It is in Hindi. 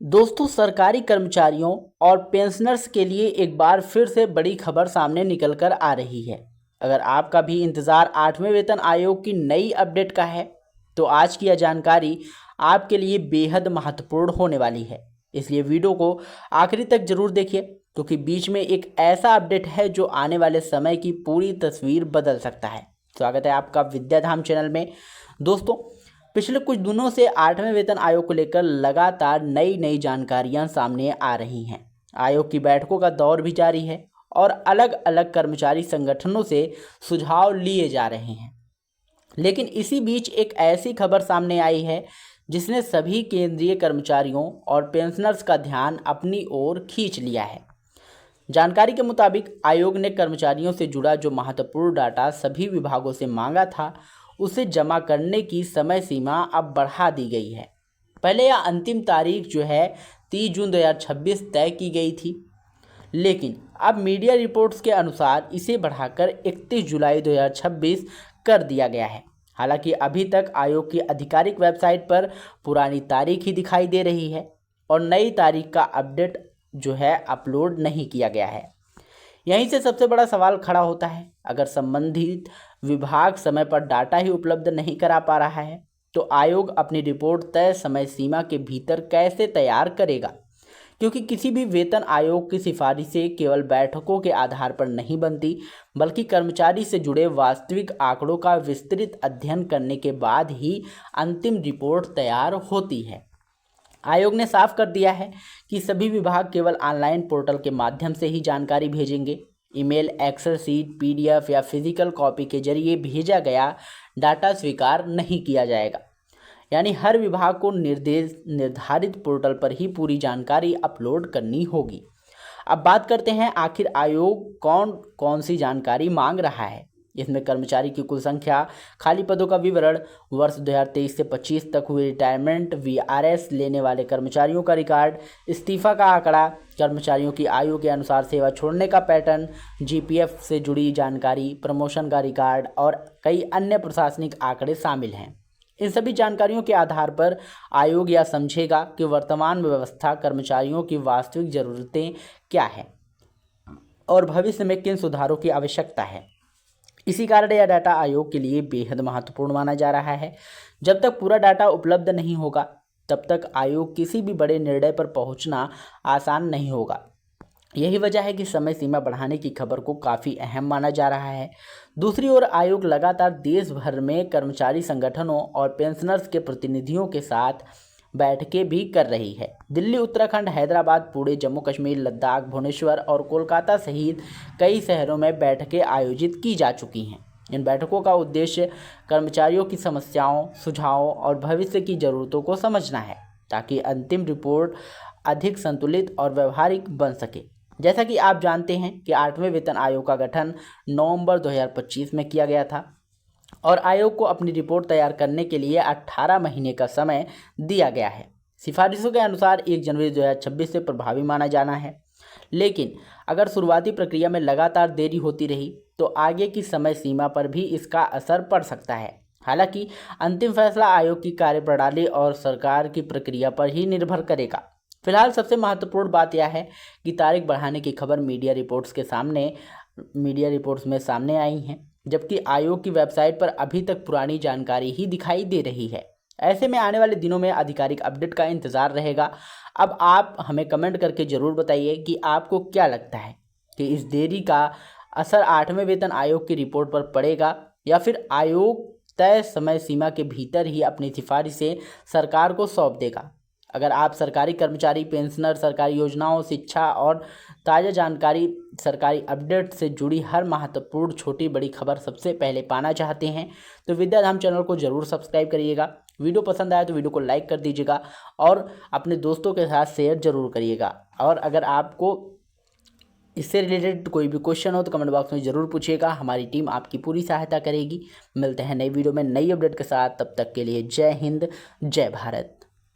दोस्तों, सरकारी कर्मचारियों और पेंशनर्स के लिए एक बार फिर से बड़ी खबर सामने निकल कर आ रही है। अगर आपका भी इंतज़ार 8वें वेतन आयोग की नई अपडेट का है, तो आज की यह जानकारी आपके लिए बेहद महत्वपूर्ण होने वाली है। इसलिए वीडियो को आखिरी तक जरूर देखिए, क्योंकि बीच में एक ऐसा अपडेट है जो आने वाले समय की पूरी तस्वीर बदल सकता है। स्वागत है आपका विद्याधाम चैनल में। दोस्तों, पिछले कुछ दिनों से 8वें वेतन आयोग को लेकर लगातार नई नई जानकारियां सामने आ रही हैं। आयोग की बैठकों का दौर भी जारी है और अलग अलग कर्मचारी संगठनों से सुझाव लिए जा रहे हैं। लेकिन इसी बीच एक ऐसी खबर सामने आई है जिसने सभी केंद्रीय कर्मचारियों और पेंशनर्स का ध्यान अपनी ओर खींच लिया है। जानकारी के मुताबिक आयोग ने कर्मचारियों से जुड़ा जो महत्वपूर्ण डाटा सभी विभागों से मांगा था, उसे जमा करने की समय सीमा अब बढ़ा दी गई है। पहले यह अंतिम तारीख जो है 30 जून 2026 तय की गई थी, लेकिन अब मीडिया रिपोर्ट्स के अनुसार इसे बढ़ाकर 31 जुलाई 2026 कर दिया गया है। हालांकि अभी तक आयोग की आधिकारिक वेबसाइट पर पुरानी तारीख ही दिखाई दे रही है और नई तारीख का अपडेट जो है अपलोड नहीं किया गया है। यहीं से सबसे बड़ा सवाल खड़ा होता है, अगर संबंधित विभाग समय पर डाटा ही उपलब्ध नहीं करा पा रहा है, तो आयोग अपनी रिपोर्ट तय समय सीमा के भीतर कैसे तैयार करेगा? क्योंकि किसी भी वेतन आयोग की सिफारिशें केवल बैठकों के आधार पर नहीं बनती, बल्कि कर्मचारी से जुड़े वास्तविक आंकड़ों का विस्तृत अध्ययन करने के बाद ही अंतिम रिपोर्ट तैयार होती है। आयोग ने साफ कर दिया है कि सभी विभाग केवल ऑनलाइन पोर्टल के माध्यम से ही जानकारी भेजेंगे। ईमेल, एक्सेल सीट, पीडीएफ या फिजिकल कॉपी के जरिए भेजा गया डाटा स्वीकार नहीं किया जाएगा। यानी हर विभाग को निर्धारित पोर्टल पर ही पूरी जानकारी अपलोड करनी होगी। अब बात करते हैं, आखिर आयोग कौन कौन सी जानकारी मांग रहा है। इसमें कर्मचारी की कुल संख्या, खाली पदों का विवरण, वर्ष 2023 से 25 तक हुए रिटायरमेंट, वीआरएस लेने वाले कर्मचारियों का रिकॉर्ड, इस्तीफा का आंकड़ा, कर्मचारियों की आयु के अनुसार सेवा छोड़ने का पैटर्न, जीपीएफ से जुड़ी जानकारी, प्रमोशन का रिकॉर्ड और कई अन्य प्रशासनिक आंकड़े शामिल हैं। इन सभी जानकारियों के आधार पर आयोग यह समझेगा कि वर्तमान व्यवस्था कर्मचारियों की वास्तविक ज़रूरतें क्या हैं और भविष्य में किन सुधारों की आवश्यकता है। इसी कारण यह डाटा आयोग के लिए बेहद महत्वपूर्ण माना जा रहा है। जब तक पूरा डाटा उपलब्ध नहीं होगा, तब तक आयोग किसी भी बड़े निर्णय पर पहुंचना आसान नहीं होगा। यही वजह है कि समय सीमा बढ़ाने की खबर को काफ़ी अहम माना जा रहा है। दूसरी ओर आयोग लगातार देश भर में कर्मचारी संगठनों और पेंशनर्स के प्रतिनिधियों के साथ बैठकें भी कर रही है। दिल्ली, उत्तराखंड, हैदराबाद, पुणे, जम्मू कश्मीर, लद्दाख, भुवनेश्वर और कोलकाता सहित कई शहरों में बैठकें आयोजित की जा चुकी हैं। इन बैठकों का उद्देश्य कर्मचारियों की समस्याओं, सुझावों और भविष्य की ज़रूरतों को समझना है, ताकि अंतिम रिपोर्ट अधिक संतुलित और व्यवहारिक बन सके। जैसा कि आप जानते हैं कि 8वें वेतन आयोग का गठन नवंबर 2025 में किया गया था और आयोग को अपनी रिपोर्ट तैयार करने के लिए 18 महीने का समय दिया गया है। सिफारिशों के अनुसार 1 जनवरी 2026 से प्रभावी माना जाना है, लेकिन अगर शुरुआती प्रक्रिया में लगातार देरी होती रही तो आगे की समय सीमा पर भी इसका असर पड़ सकता है। हालांकि अंतिम फैसला आयोग की कार्यप्रणाली और सरकार की प्रक्रिया पर ही निर्भर करेगा। फिलहाल सबसे महत्वपूर्ण बात यह है कि तारीख बढ़ाने की खबर मीडिया रिपोर्ट्स में सामने आई हैं, जबकि आयोग की वेबसाइट पर अभी तक पुरानी जानकारी ही दिखाई दे रही है। ऐसे में आने वाले दिनों में आधिकारिक अपडेट का इंतज़ार रहेगा। अब आप हमें कमेंट करके ज़रूर बताइए कि आपको क्या लगता है कि इस देरी का असर 8वें वेतन आयोग की रिपोर्ट पर पड़ेगा या फिर आयोग तय समय सीमा के भीतर ही अपनी सिफारिशें सरकार को सौंप देगा। अगर आप सरकारी कर्मचारी, पेंशनर, सरकारी योजनाओं, शिक्षा और ताज़ा जानकारी, सरकारी अपडेट से जुड़ी हर महत्वपूर्ण छोटी बड़ी खबर सबसे पहले पाना चाहते हैं, तो विद्याधाम चैनल को ज़रूर सब्सक्राइब करिएगा। वीडियो पसंद आया तो वीडियो को लाइक कर दीजिएगा और अपने दोस्तों के साथ शेयर ज़रूर करिएगा। और अगर आपको इससे रिलेटेड कोई भी क्वेश्चन हो तो कमेंट बॉक्स में ज़रूर पूछिएगा। हमारी टीम आपकी पूरी सहायता करेगी। मिलते हैं नई वीडियो में नई अपडेट के साथ। तब तक के लिए जय हिंद, जय भारत।